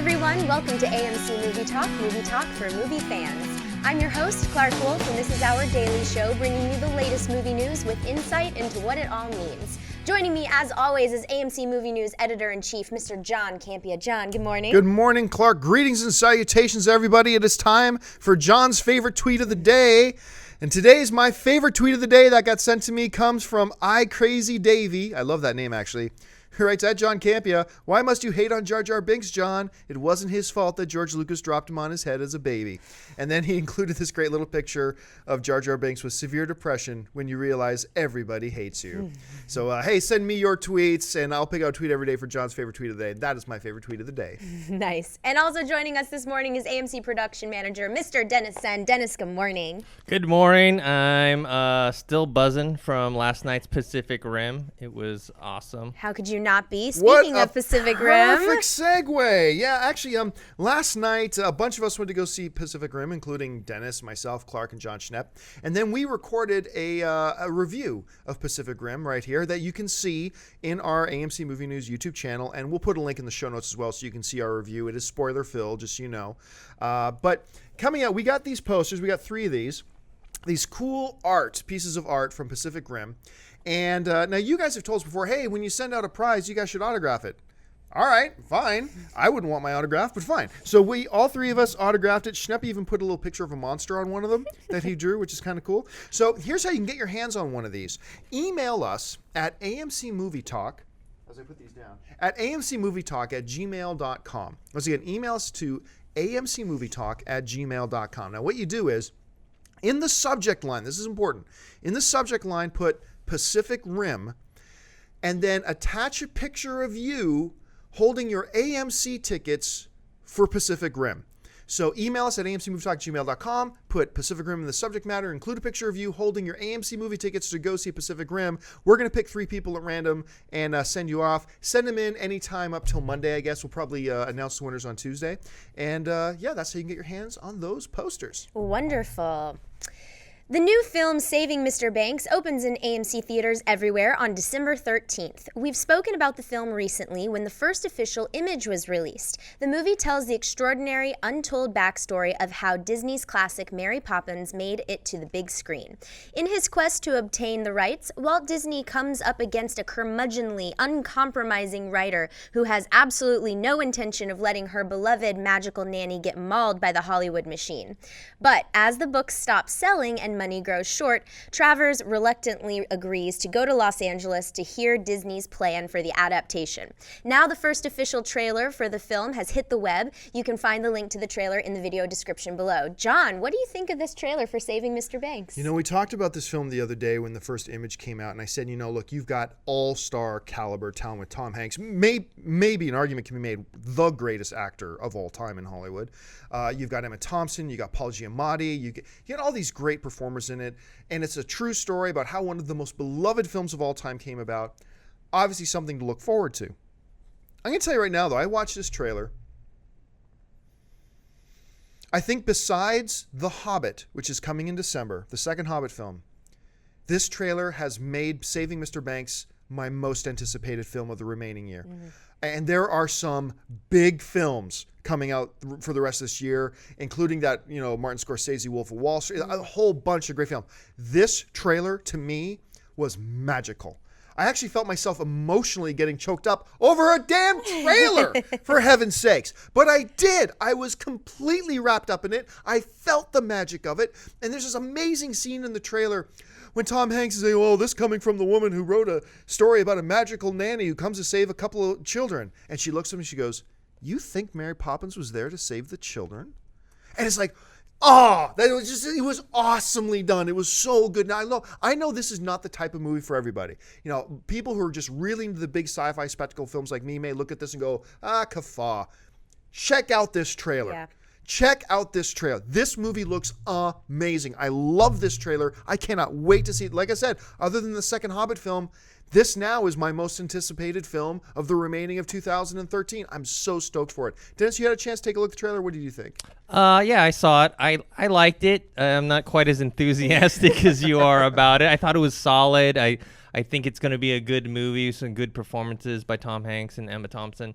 everyone, welcome to AMC Movie Talk for movie fans. I'm your host, Clark Wolf, and this is our daily show bringing you the latest movie news with insight into what it all means. Joining me, as always, is AMC Movie News Editor-in-Chief, Mr. John Campea. John, good morning. Good morning, Clark. Greetings and salutations, everybody. It is time for John's favorite tweet of the day. And today's my favorite tweet of the day that got sent to me comes from iCrazyDavy. I love that name, actually. Who writes, at John Campea, why must you hate on Jar Jar Binks, John? It wasn't his fault that George Lucas dropped him on his head as a baby. And then he included this great little picture of Jar Jar Binks with severe depression when you realize everybody hates you. So, hey, send me your tweets, and I'll pick out a tweet every day for John's favorite tweet of the day. That is my favorite tweet of the day. Nice. And also joining us this morning is AMC Production Manager, Mr. Dennis Sen. Dennis, good morning. Good morning. I'm still buzzing from last night's Pacific Rim. It was awesome. How could you not be? Speaking of Pacific Rim. Perfect segue. Yeah, actually, last night, a bunch of us went to go see Pacific Rim, including Dennis, myself, Clark, and John Schnepp. And then we recorded a review of Pacific Rim right here that you can see in our AMC Movie News YouTube channel. And we'll put a link in the show notes as well so you can see our review. It is spoiler-filled, just so you know. But coming out, we got these posters. We got 3 of these cool pieces of art from Pacific Rim. And now you guys have told us before, hey, when you send out a prize, you guys should autograph it. All right, fine. I wouldn't want my autograph, but fine. So all 3 of us autographed it. Schnepp even put a little picture of a monster on one of them that he drew, which is kind of cool. So here's how you can get your hands on one of these. Email us at AMC Movie Talk, as I put these down, at amcmovietalk@gmail.com. Once again, email us to amcmovietalk@gmail.com. Now what you do is, in the subject line, this is important, in the subject line put Pacific Rim, and then attach a picture of you holding your AMC tickets for Pacific Rim. So email us at amcmovietalk@gmail.com, put Pacific Rim in the subject matter, include a picture of you holding your AMC movie tickets to go see Pacific Rim. We're going to pick 3 people at random and send you off. Send them in anytime up till Monday, I guess. We'll probably announce the winners on Tuesday. And yeah, that's how you can get your hands on those posters. Wonderful. The new film Saving Mr. Banks opens in AMC theaters everywhere on December 13th. We've spoken about the film recently when the first official image was released. The movie tells the extraordinary, untold backstory of how Disney's classic Mary Poppins made it to the big screen. In his quest to obtain the rights, Walt Disney comes up against a curmudgeonly, uncompromising writer who has absolutely no intention of letting her beloved magical nanny get mauled by the Hollywood machine. But as the books stop selling and money grows short, Travers reluctantly agrees to go to Los Angeles to hear Disney's plan for the adaptation. Now the first official trailer for the film has hit the web. You can find the link to the trailer in the video description below. John, what do you think of this trailer for Saving Mr. Banks? You know, we talked about this film the other day when the first image came out, and I said, look, you've got all-star caliber talent with Tom Hanks. Maybe an argument can be made, the greatest actor of all time in Hollywood. You've got Emma Thompson, you got Paul Giamatti, you get all these great performers in it, and it's a true story about how one of the most beloved films of all time came about. Obviously something to look forward to. I'm going to tell you right now, though, I watched this trailer. I think besides The Hobbit, which is coming in December, the second Hobbit film, this trailer has made Saving Mr. Banks my most anticipated film of the remaining year. Mm-hmm. And there are some big films coming out for the rest of this year, including that, Martin Scorsese, Wolf of Wall Street, a whole bunch of great films. This trailer, to me, was magical. I actually felt myself emotionally getting choked up over a damn trailer, for heaven's sakes. But I did. I was completely wrapped up in it. I felt the magic of it. And there's this amazing scene in the trailer when Tom Hanks is saying, oh, this coming from the woman who wrote a story about a magical nanny who comes to save a couple of children. And she looks at him and she goes, you think Mary Poppins was there to save the children? And it's like, it was awesomely done. It was so good. Now, I know this is not the type of movie for everybody. People who are just really into the big sci-fi spectacle films like me may look at this and go, kafah. Check out this trailer. Yeah. Check out this trailer. This movie looks amazing. I love this trailer. I cannot wait to see it. Like I said, other than the second Hobbit film, this now is my most anticipated film of the remaining of 2013. I'm so stoked for it. Dennis, you had a chance to take a look at the trailer. What did you think? Yeah, I saw it. I liked it. I'm not quite as enthusiastic as you are about it. I thought it was solid. I I think it's going to be a good movie, some good performances by Tom Hanks and Emma Thompson.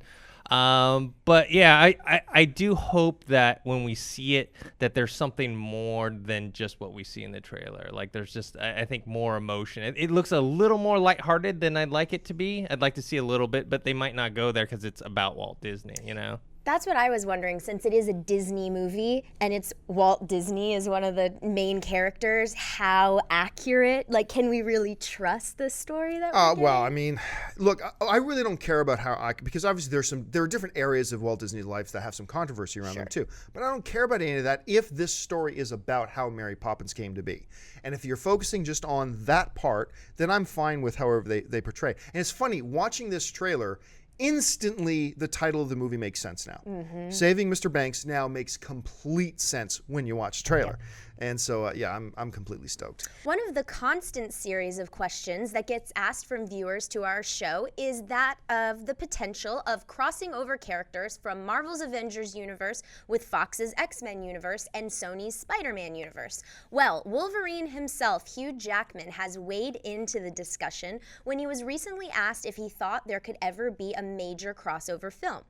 But yeah, I do hope that when we see it, that there's something more than just what we see in the trailer. Like there's just, I think, more emotion. It looks a little more lighthearted than I'd like it to be. I'd like to see a little bit, but they might not go there because it's about Walt Disney, you know? That's what I was wondering, since it is a Disney movie and it's Walt Disney is one of the main characters, how accurate, like, can we really trust this story that we're getting? Well, I mean, look, I really don't care about how because obviously there are different areas of Walt Disney's life that have some controversy around them too. But I don't care about any of that if this story is about how Mary Poppins came to be. And if you're focusing just on that part, then I'm fine with however they portray it. And it's funny, watching this trailer, instantly the title of the movie makes sense now. Saving Mr. Banks now makes complete sense when you watch the trailer. And so, I'm completely stoked. One of the constant series of questions that gets asked from viewers to our show is that of the potential of crossing over characters from Marvel's Avengers universe with Fox's X-Men universe and Sony's Spider-Man universe. Well, Wolverine himself, Hugh Jackman, has weighed into the discussion when he was recently asked if he thought there could ever be a major crossover film.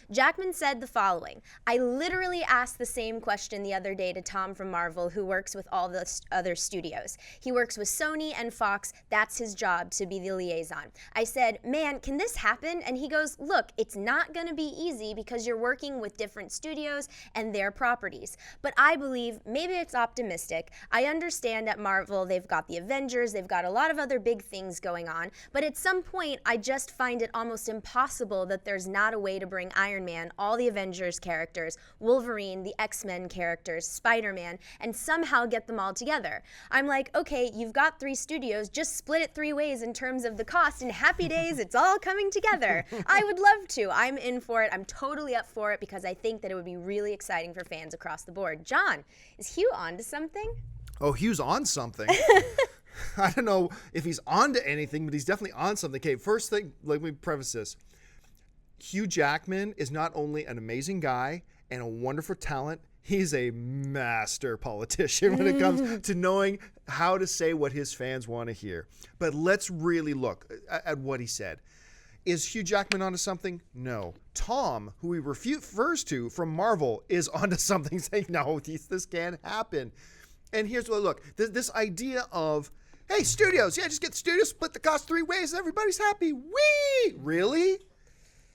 Jackman said the following: "I literally asked the same question the other day to Tom from Marvel, who works with all the other studios. He works with Sony and Fox. That's his job, to be the liaison. I said, man, can this happen? And he goes, look, it's not going to be easy because you're working with different studios and their properties. But I believe maybe it's optimistic. I understand at Marvel they've got the Avengers, they've got a lot of other big things going on. But at some point, I just find it almost impossible that there's not a way to bring Iron Man, all the Avengers characters, Wolverine, the X-Men characters, Spider-Man, and somehow get them all together. I'm like, okay, you've got 3 studios, just split it 3 ways in terms of the cost, and happy days, it's all coming together. I would love to. I'm in for it. I'm totally up for it because I think that it would be really exciting for fans across the board. John, is Hugh on to something? Oh, Hugh's on something. I don't know if he's on to anything, but he's definitely on something. Okay, first thing, let me preface this. Hugh Jackman is not only an amazing guy and a wonderful talent, he's a master politician when it comes to knowing how to say what his fans want to hear. But let's really look at what he said. Is Hugh Jackman onto something? No. Tom, who he refers to from Marvel, is onto something, saying, no, this can't happen. And here's what, look, this idea of, hey, studios, just get the studios, split the cost 3 ways, and everybody's happy. Whee! Really?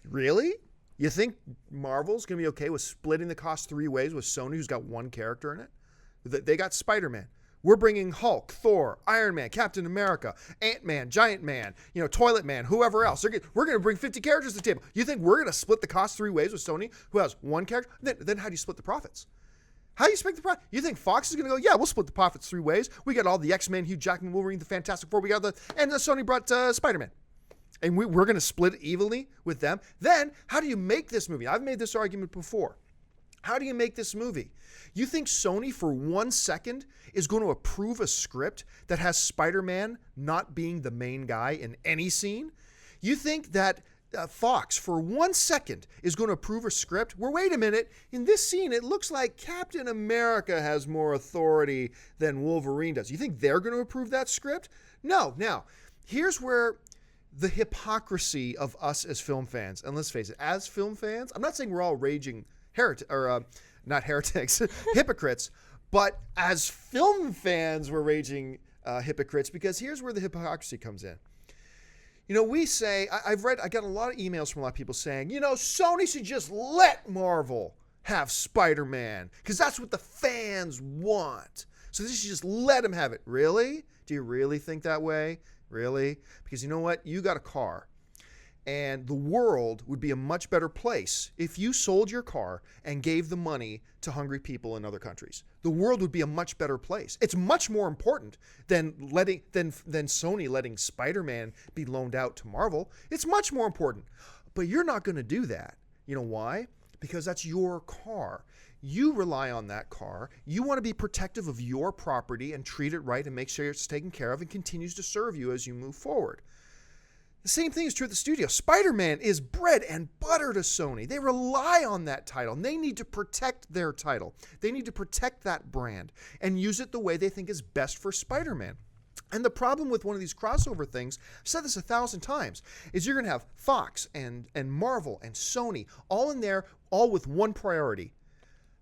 Really? You think Marvel's going to be okay with splitting the cost 3 ways with Sony, who's got 1 character in it? They got Spider-Man. We're bringing Hulk, Thor, Iron Man, Captain America, Ant-Man, Giant Man, Toilet Man, whoever else. We're going to bring 50 characters to the table. You think we're going to split the cost 3 ways with Sony, who has 1 character? Then how do you split the profits? How do you split the profit? You think Fox is going to go, yeah, we'll split the profits 3 ways. We got all the X-Men, Hugh Jackman, Wolverine, the Fantastic Four. And Sony brought Spider-Man. And we're going to split it evenly with them. Then, how do you make this movie? I've made this argument before. How do you make this movie? You think Sony, for 1 second, is going to approve a script that has Spider-Man not being the main guy in any scene? You think that Fox, for 1 second, is going to approve a script where, wait a minute, in this scene, it looks like Captain America has more authority than Wolverine does. You think they're going to approve that script? No. Now, here's where the hypocrisy of us as film fans, and let's face it, as film fans, I'm not saying we're all raging not heretics, hypocrites, but as film fans, we're raging hypocrites, because here's where the hypocrisy comes in. We say, I got a lot of emails from a lot of people saying, Sony should just let Marvel have Spider-Man, because that's what the fans want. So they should just let them have it. Really? Do you really think that way? Really? Because you know what? You got a car. And the world would be a much better place if you sold your car and gave the money to hungry people in other countries. The world would be a much better place. It's much more important than Sony letting Spider-Man be loaned out to Marvel. It's much more important. But you're not going to do that. You know why? Because that's your car. You rely on that car. You want to be protective of your property and treat it right and make sure it's taken care of and continues to serve you as you move forward. The same thing is true at the studio. Spider-Man is bread and butter to Sony. They rely on that title, and they need to protect their title. They need to protect that brand and use it the way they think is best for Spider-Man. And the problem with one of these crossover things, I've said this 1,000 times, is you're going to have Fox and Marvel and Sony all in there, all with one priority: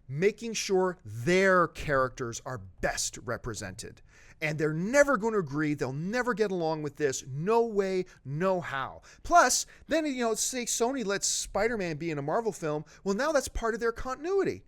making sure their characters are best represented. And they're never going to agree. They'll never get along with this. No way, no how. Plus, then, say Sony lets Spider-Man be in a Marvel film. Well, now that's part of their continuity.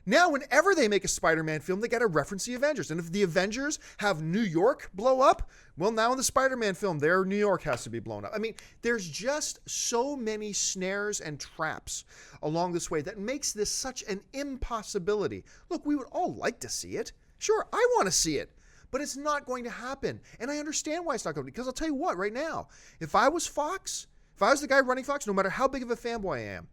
Now, whenever they make a Spider-Man film, they got to reference the Avengers. And if the Avengers have New York blow up, well, now in the Spider-Man film, their New York has to be blown up. I mean, there's just so many snares and traps along this way that makes this such an impossibility. Look, we would all like to see it. Sure, I want to see it. But it's not going to happen. And I understand why it's not going to, because I'll tell you what, right now, if I was Fox, if I was the guy running Fox, no matter how big of a fanboy I am,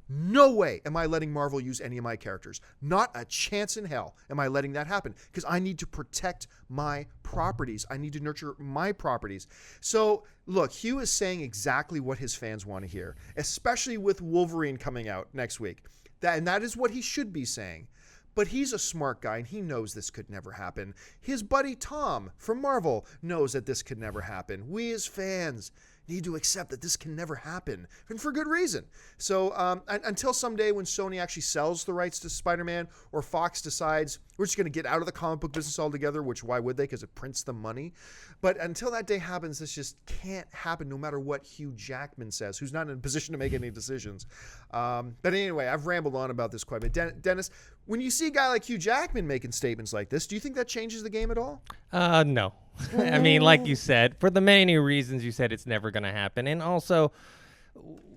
no way am I letting Marvel use any of my characters. Not a chance in hell am I letting that happen, because I need to protect my properties. I need to nurture my properties. So, look, Hugh is saying exactly what his fans want to hear, especially with Wolverine coming out next week. That is what he should be saying. But he's a smart guy, and he knows this could never happen. His buddy Tom from Marvel knows that this could never happen. We as fans need to accept that this can never happen, and for good reason. So until someday when Sony actually sells the rights to Spider-Man, or Fox decides we're just going to get out of the comic book business altogether, which why would they? Because it prints them money. But until that day happens, this just can't happen no matter what Hugh Jackman says, who's not in a position to make any decisions. But anyway, I've rambled on about this quite a bit. Dennis, when you see a guy like Hugh Jackman making statements like this, do you think that changes the game at all? No. I mean, like you said, for the many reasons you said, it's never going to happen. And also,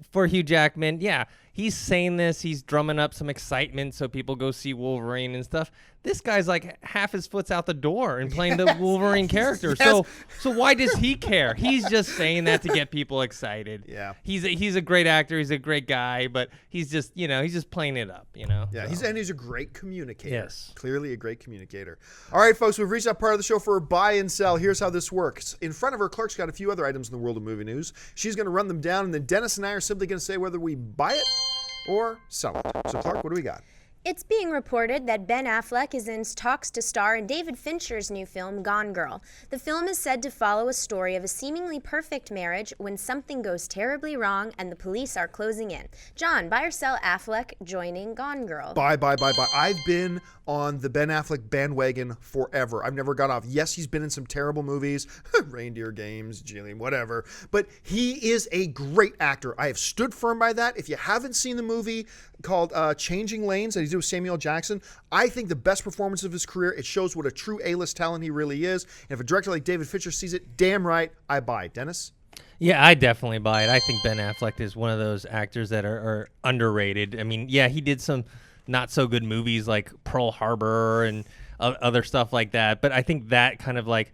for Hugh Jackman, yeah, he's saying this. He's drumming up some excitement so people go see Wolverine and stuff. This guy's like half his foot's out the door and playing the Wolverine character. Yes. So why does he care? He's just saying that to get people excited. Yeah. He's a great actor. He's a great guy, but he's just playing it up. Yeah, So. he's a great communicator. Yes. Clearly a great communicator. All right, folks, we've reached that part of the show for buy and sell. Here's how this works. In front of her, Clark's got a few other items in the world of movie news. She's going to run them down, and then Dennis and I are simply going to say whether we buy it or sell it. So, Clark, what do we got? It's being reported that Ben Affleck is in talks to star in David Fincher's new film, Gone Girl. The film is said to follow a story of a seemingly perfect marriage when something goes terribly wrong and the police are closing in. John, buy or sell Affleck joining Gone Girl? Buy. I've been on the Ben Affleck bandwagon forever. I've never got off. Yes, he's been in some terrible movies, Reindeer Games, Jillian, whatever, but he is a great actor. I have stood firm by that. If you haven't seen the movie called Changing Lanes that he did with Samuel L. Jackson, I think the best performance of his career. It shows what a true A-list talent he really is. And if a director like David Fincher sees it, damn right, I buy. Dennis? Yeah, I definitely buy it. I think Ben Affleck is one of those actors that are underrated. I mean, yeah, he did some not so good movies like Pearl Harbor and other stuff like that, but I think that kind of like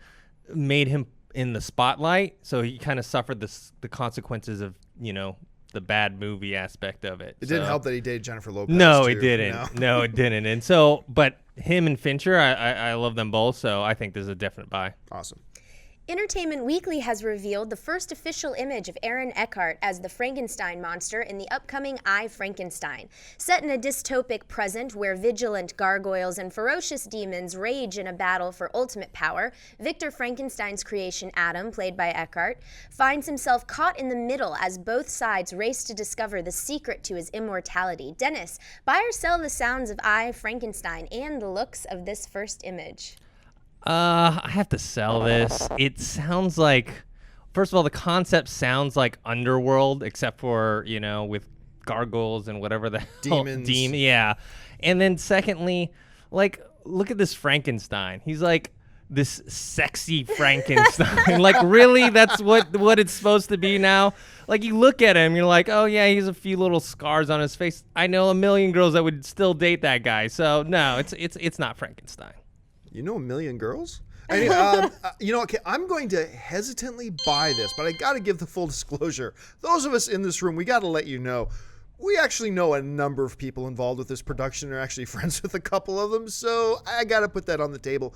made him in the spotlight, so he kind of suffered the consequences of the bad movie aspect of it. It didn't help that he dated Jennifer Lopez. No, too. it didn't. No. No, it didn't. And so, but him and Fincher, I love them both, so I think this is a definite buy. Awesome. Entertainment Weekly has revealed the first official image of Aaron Eckhart as the Frankenstein monster in the upcoming I, Frankenstein. Set in a dystopic present where vigilant gargoyles and ferocious demons rage in a battle for ultimate power, Victor Frankenstein's creation Adam, played by Eckhart, finds himself caught in the middle as both sides race to discover the secret to his immortality. Dennis, buy or sell the sounds of I, Frankenstein and the looks of this first image? I have to sell this. It sounds like, first of all, the concept sounds like Underworld, except for, with gargoyles and whatever the Demons. Yeah. And then secondly, like, look at this Frankenstein. He's like this sexy Frankenstein. Like, really? That's what it's supposed to be now? Like, you look at him, you're like, oh, yeah, he has a few little scars on his face. I know a million girls that would still date that guy. So, no, it's not Frankenstein. You know a million girls? Anyway, okay, I'm going to hesitantly buy this, but I got to give the full disclosure. Those of us in this room, we got to let you know, we actually know a number of people involved with this production. Are actually friends with a couple of them, so I got to put that on the table.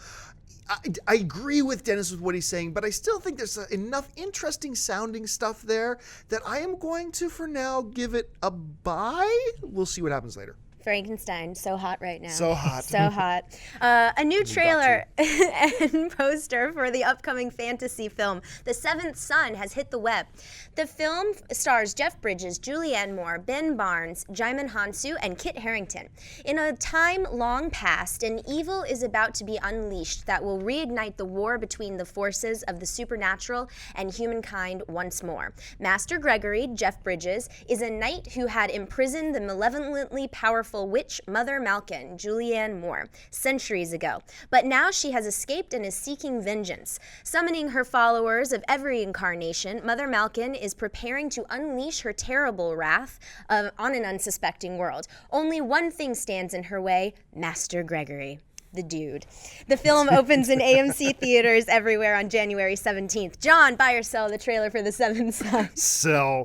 I agree with Dennis with what he's saying, but I still think there's enough interesting sounding stuff there that I am going to, for now, give it a buy. We'll see what happens later. Frankenstein, so hot right now. So hot. So hot. A new trailer and poster for the upcoming fantasy film, The Seventh Son, has hit the web. The film stars Jeff Bridges, Julianne Moore, Ben Barnes, Jaimin Hansu, and Kit Harington. In a time long past, an evil is about to be unleashed that will reignite the war between the forces of the supernatural and humankind once more. Master Gregory, Jeff Bridges, is a knight who had imprisoned the malevolently powerful witch Mother Malkin, Julianne Moore, centuries ago. But now she has escaped and is seeking vengeance. Summoning her followers of every incarnation, Mother Malkin is preparing to unleash her terrible wrath on an unsuspecting world. Only one thing stands in her way: Master Gregory. The dude. The film opens in AMC theaters everywhere on January 17th. John, buy or sell the trailer for The Seventh Son? Sell.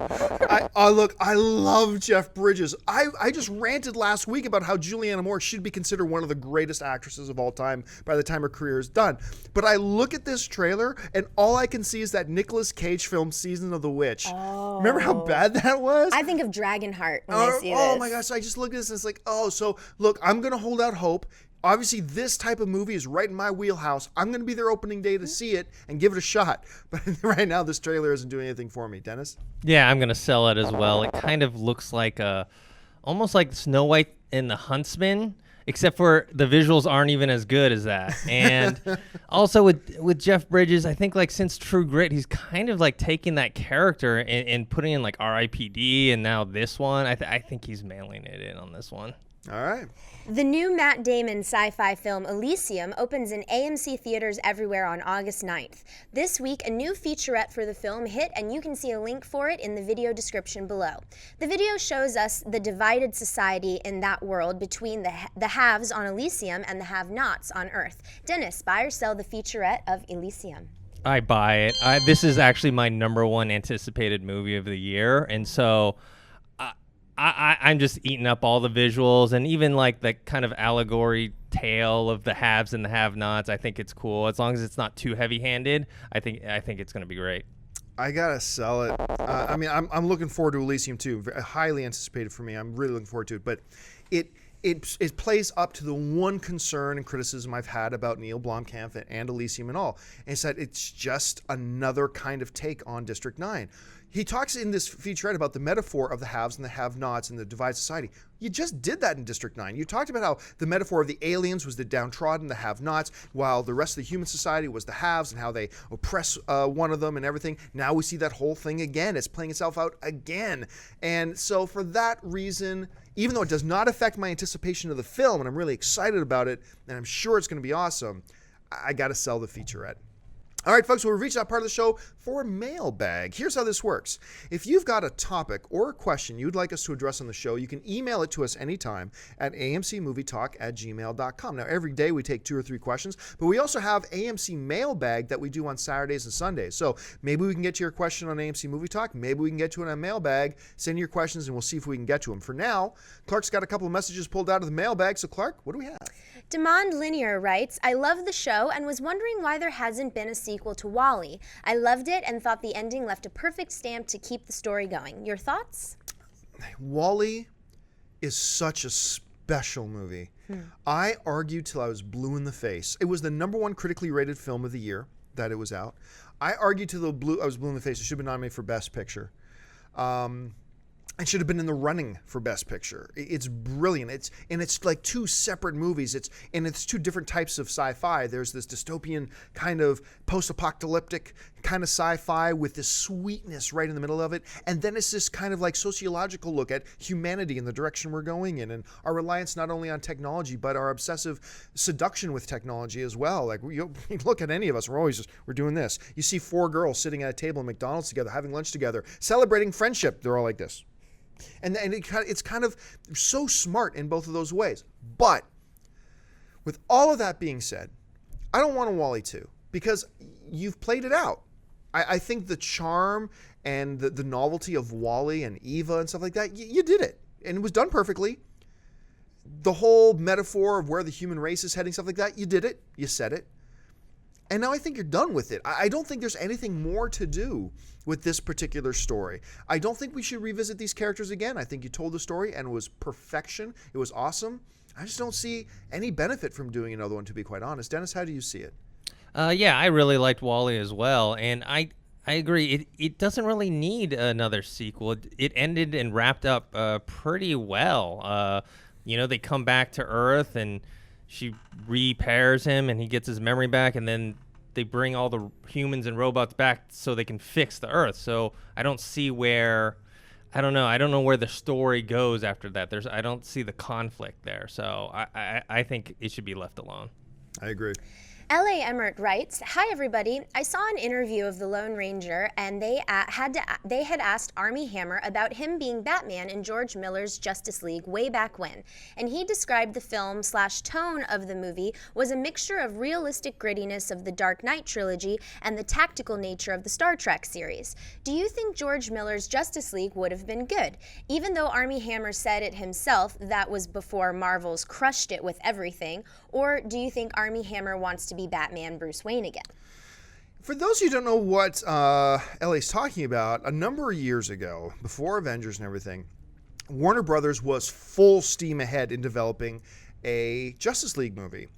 Look, I love Jeff Bridges. I just ranted last week about how Julianne Moore should be considered one of the greatest actresses of all time by the time her career is done. But I look at this trailer, and all I can see is that Nicolas Cage film, Season of the Witch. Oh. Remember how bad that was? I think of Dragonheart when I see this. Oh my gosh, I just look at this and it's like, so look, I'm going to hold out hope. Obviously, this type of movie is right in my wheelhouse. I'm going to be there opening day to see it and give it a shot. But right now, this trailer isn't doing anything for me. Dennis? Yeah, I'm going to sell it as well. It kind of looks like almost like Snow White and the Huntsman, except for the visuals aren't even as good as that. And also with Jeff Bridges, I think like since True Grit, he's kind of like taking that character and putting in like R.I.P.D. and now this one. I think he's mailing it in on this one. All right. The new Matt Damon sci-fi film Elysium opens in AMC theaters everywhere on August 9th. This week, a new featurette for the film hit, and you can see a link for it in the video description below. The video shows us the divided society in that world between the haves on Elysium and the have-nots on Earth. Dennis, buy or sell the featurette of Elysium? I buy it. This is actually my #1 anticipated movie of the year, and so I'm just eating up all the visuals and even like the kind of allegory tale of the haves and the have-nots. I think it's cool as long as it's not too heavy-handed. I think it's going to be great. I gotta sell it. I'm looking forward to Elysium too. Highly anticipated for me. I'm really looking forward to it. But it plays up to the one concern and criticism I've had about Neil Blomkamp and Elysium and all. And it's that it's just another kind of take on District 9. He talks in this featurette about the metaphor of the haves and the have-nots and the divided society. You just did that in District 9. You talked about how the metaphor of the aliens was the downtrodden, the have-nots, while the rest of the human society was the haves and how they oppress one of them and everything. Now we see that whole thing again. It's playing itself out again. And so for that reason, even though it does not affect my anticipation of the film, and I'm really excited about it, and I'm sure it's going to be awesome, I got to sell the featurette. All right, folks, we've reached that part of the show for mailbag. Here's how this works. If you've got a topic or a question you'd like us to address on the show, you can email it to us anytime at amcmovietalk@gmail.com. Now, every day we take 2 or 3 questions, but we also have AMC mailbag that we do on Saturdays and Sundays. So maybe we can get to your question on AMC Movie Talk. Maybe we can get to it on mailbag. Send your questions and we'll see if we can get to them. For now, Clark's got a couple of messages pulled out of the mailbag. So, Clark, what do we have? Demand Linear writes, I love the show and was wondering why there hasn't been a sequel to Wally. I loved it and thought the ending left a perfect stamp to keep the story going. Your thoughts? Wally is such a special movie. I argued till I was blue in the face. It was the #1 critically rated film of the year that it was out. I argued till I was blue in the face. It should have been nominated for Best Picture. It should have been in the running for Best Picture. It's brilliant. It's like 2 separate movies. It's 2 different types of sci-fi. There's this dystopian kind of post-apocalyptic kind of sci-fi with this sweetness right in the middle of it. And then it's this kind of like sociological look at humanity and the direction we're going in and our reliance not only on technology, but our obsessive seduction with technology as well. Like you look at any of us, we're doing this. You see 4 girls sitting at a table at McDonald's together, having lunch together, celebrating friendship. They're all like this. And it's kind of so smart in both of those ways. But with all of that being said, I don't want a Wally 2 because you've played it out. I think the charm and the novelty of Wally and Eva and stuff like that, you did it. And it was done perfectly. The whole metaphor of where the human race is heading, stuff like that, you did it. You said it. And now I think you're done with it. I don't think there's anything more to do with this particular story. I don't think we should revisit these characters again. I think you told the story and it was perfection. It was awesome. I just don't see any benefit from doing another one, to be quite honest. Dennis, how do you see it? Yeah, I really liked Wally as well, and I agree. It doesn't really need another sequel. It ended and wrapped up pretty well. They come back to Earth, and she repairs him, and he gets his memory back, and then they bring all the humans and robots back so they can fix the Earth. So I don't see where. I don't know where the story goes after that. I don't see the conflict there. So I think it should be left alone. I agree. L.A. Emmert writes, "Hi everybody. I saw an interview of the Lone Ranger, and they had asked Armie Hammer about him being Batman in George Millar's Justice League way back when, and he described the film/tone of the movie was a mixture of realistic grittiness of the Dark Knight trilogy and the tactical nature of the Star Trek series. Do you think George Millar's Justice League would have been good? Even though Armie Hammer said it himself, that was before Marvel's crushed it with everything, or do you think Armie Hammer wants to be Batman Bruce Wayne again?" For those of you who don't know what LA's talking about, a number of years ago, before Avengers and everything, Warner Brothers was full steam ahead in developing a Justice League movie.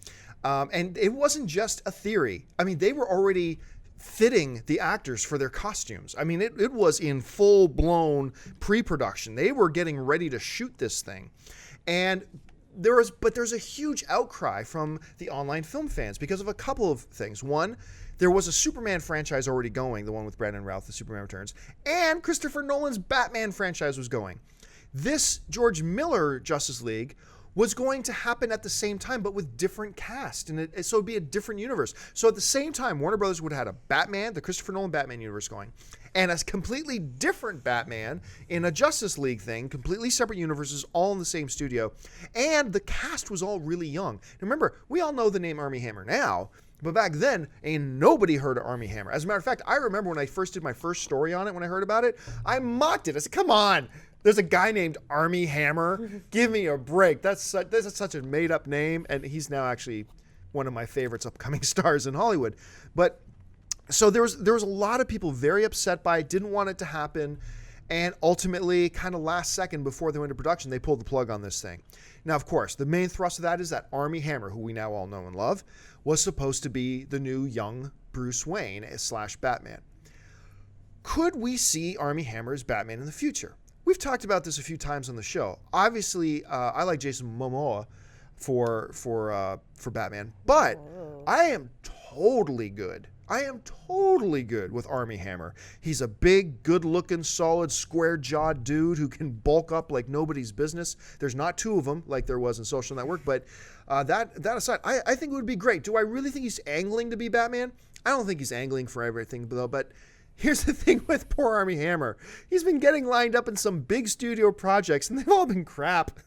And it wasn't just a theory. I mean, they were already fitting the actors for their costumes. I mean, it was in full-blown pre-production. They were getting ready to shoot this thing. And there's a huge outcry from the online film fans because of a couple of things. One, there was a Superman franchise already going, the one with Brandon Routh, the Superman Returns, and Christopher Nolan's Batman franchise was going. This George Miller Justice League was going to happen at the same time, but with different cast, and so it'd be a different universe. So at the same time, Warner Brothers would have had a Batman, the Christopher Nolan Batman universe going, and a completely different Batman in a Justice League thing, completely separate universes, all in the same studio, and the cast was all really young. Now remember, we all know the name Armie Hammer now, but back then, ain't nobody heard of Armie Hammer. As a matter of fact, I remember when I first did my first story on it, when I heard about it, I mocked it. I said, come on. There's a guy named Armie Hammer. Give me a break. That's such a made-up name, and he's now actually one of my favorites upcoming stars in Hollywood. But so there was a lot of people very upset by it, didn't want it to happen, and ultimately, kind of last second before they went into production, they pulled the plug on this thing. Now, of course, the main thrust of that is that Armie Hammer, who we now all know and love, was supposed to be the new young Bruce Wayne / Batman. Could we see Armie Hammer as Batman in the future? We've talked about this a few times on the show. Obviously, I like Jason Momoa for Batman, but I am totally good with Armie Hammer. He's a big, good-looking, solid, square-jawed dude who can bulk up like nobody's business. There's not two of them like there was in Social Network, but that aside, I think it would be great. Do I really think he's angling to be Batman? I don't think he's angling for everything, though, but here's the thing with poor Armie Hammer. He's been getting lined up in some big studio projects, and they've all been crap.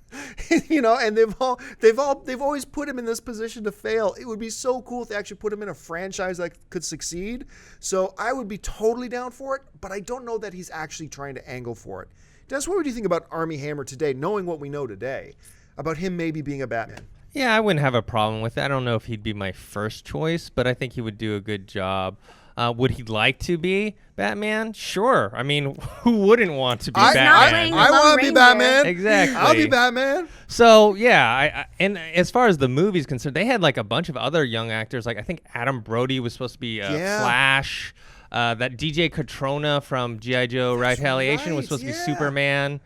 And they've always put him in this position to fail. It would be so cool if they actually put him in a franchise that could succeed. So I would be totally down for it, but I don't know that he's actually trying to angle for it. Dennis, what would you think about Armie Hammer today, knowing what we know today about him maybe being a Batman? Yeah, I wouldn't have a problem with it. I don't know if he'd be my first choice, but I think he would do a good job. Would he like to be Batman? Sure. I mean, who wouldn't want to be Batman? I want to be Batman. Exactly. I'll be Batman. So, yeah, and as far as the movie's concerned, they had like a bunch of other young actors. Like I think Adam Brody was supposed to be Flash. That DJ Catrona from G.I. Joe Retaliation was supposed to be Superman.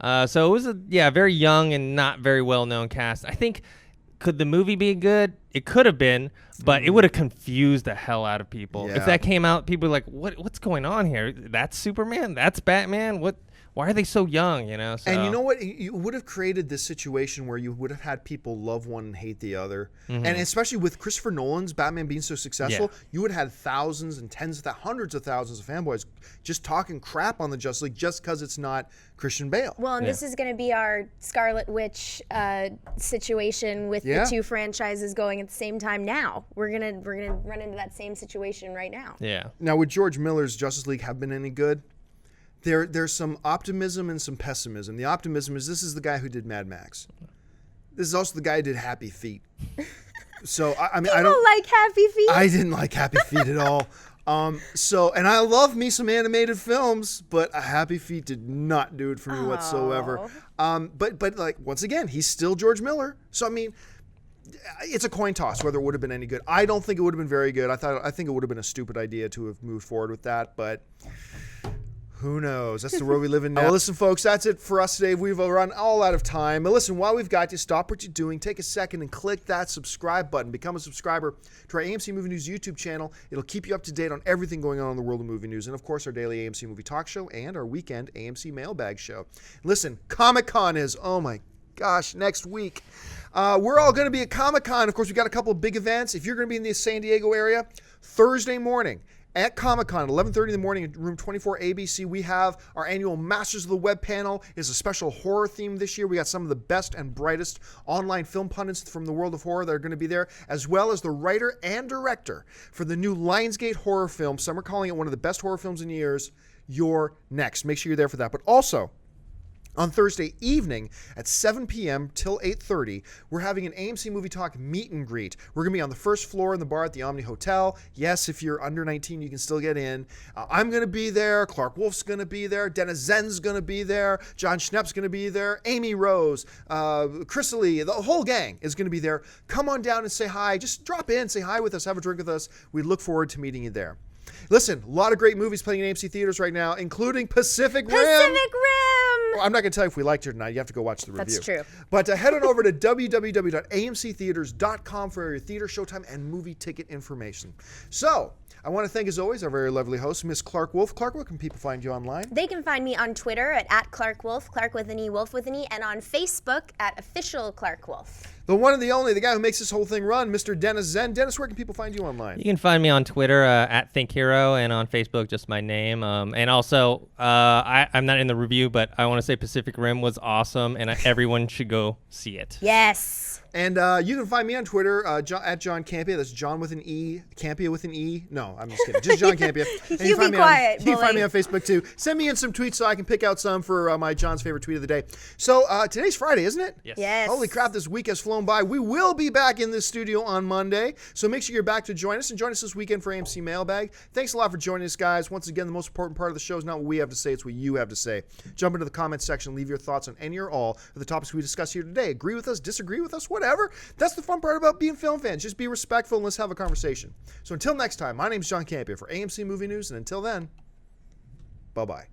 So it was a very young and not very well-known cast. I think, could the movie be good? It could have been, but it would have confused the hell out of people. Yeah. If that came out, people were like, what's going on here? That's Superman? That's Batman? Why are they so young, So. And you know what? You would have created this situation where you would have had people love one and hate the other. Mm-hmm. And especially with Christopher Nolan's Batman being so successful, you would have had thousands and hundreds of thousands of fanboys just talking crap on the Justice League just because it's not Christian Bale. Well, and this is going to be our Scarlet Witch situation with the two franchises going at the same time now. We're gonna run into that same situation right now. Yeah. Now, would George Miller's Justice League have been any good? There's some optimism and some pessimism. The optimism is this is the guy who did Mad Max. This is also the guy who did Happy Feet. So I mean, You I don't don't like Happy Feet? I didn't like Happy Feet at all. And I love me some animated films, but Happy Feet did not do it for me whatsoever. But like once again, he's still George Miller. So I mean, it's a coin toss whether it would have been any good. I don't think it would have been very good. I think it would have been a stupid idea to have moved forward with that, but who knows? That's the world we live in now. Well, listen, folks, that's it for us today. We've run all out of time. But listen, while we've got you, stop what you're doing, take a second and click that subscribe button. Become a subscriber to our AMC Movie News YouTube channel. It'll keep you up to date on everything going on in the world of movie news. And, of course, our daily AMC Movie Talk show and our weekend AMC Mailbag show. Listen, Comic-Con is, oh my gosh, next week. We're all going to be at Comic-Con. Of course, we've got a couple of big events. If you're going to be in the San Diego area, Thursday morning, at Comic-Con, 11:30 in the morning in room 24 ABC, we have our annual Masters of the Web panel. It's a special horror theme this year. We got some of the best and brightest online film pundits from the world of horror that are going to be there, as well as the writer and director for the new Lionsgate horror film. Some are calling it one of the best horror films in years. You're next. Make sure you're there for that. But also, on Thursday evening at 7 p.m. till 8:30, we're having an AMC Movie Talk meet and greet. We're going to be on the first floor in the bar at the Omni Hotel. Yes, if you're under 19, you can still get in. I'm going to be there. Clark Wolf's going to be there. Dennis Zen's going to be there. John Schnepp's going to be there. Amy Rose, Chris Lee, the whole gang is going to be there. Come on down and say hi. Just drop in, say hi with us, have a drink with us. We look forward to meeting you there. Listen, a lot of great movies playing in AMC theaters right now, including Pacific Rim. Well, I'm not going to tell you if we liked it or not. You have to go watch the review. That's true. But head on over to www.amctheaters.com for your theater, showtime, and movie ticket information. So, I want to thank, as always, our very lovely host, Miss Clark Wolf. Clark, where can people find you online? They can find me on Twitter at Clark Wolf, Clark with an E, Wolf with an E, and on Facebook at Official Clark Wolf. The one and the only, the guy who makes this whole thing run, Mr. Dennis Zen. Dennis, where can people find you online? You can find me on Twitter at ThinkHero and on Facebook, just my name. And also, I'm not in the review, but I want to say Pacific Rim was awesome, and everyone should go see it. Yes. And you can find me on Twitter at John Campia. That's John with an E, Campia with an E. No, I'm just kidding. Just John Campia. And You be quiet, You can find me on Facebook, too. Send me in some tweets so I can pick out some for my John's favorite tweet of the day. So today's Friday, isn't it? Yes. Holy crap, this week has flown by. We will be back in this studio on Monday. So make sure you're back to join us and join us this weekend for AMC Mailbag. Thanks a lot for joining us, guys. Once again, the most important part of the show is not what we have to say, it's what you have to say. Jump into the comments section, leave your thoughts on any or all of the topics we discussed here today. Agree with us, disagree with us, whatever. That's the fun part about being film fans. Just be respectful and let's have a conversation. So until next time, my name is John Campia for AMC Movie News, and until then, bye-bye.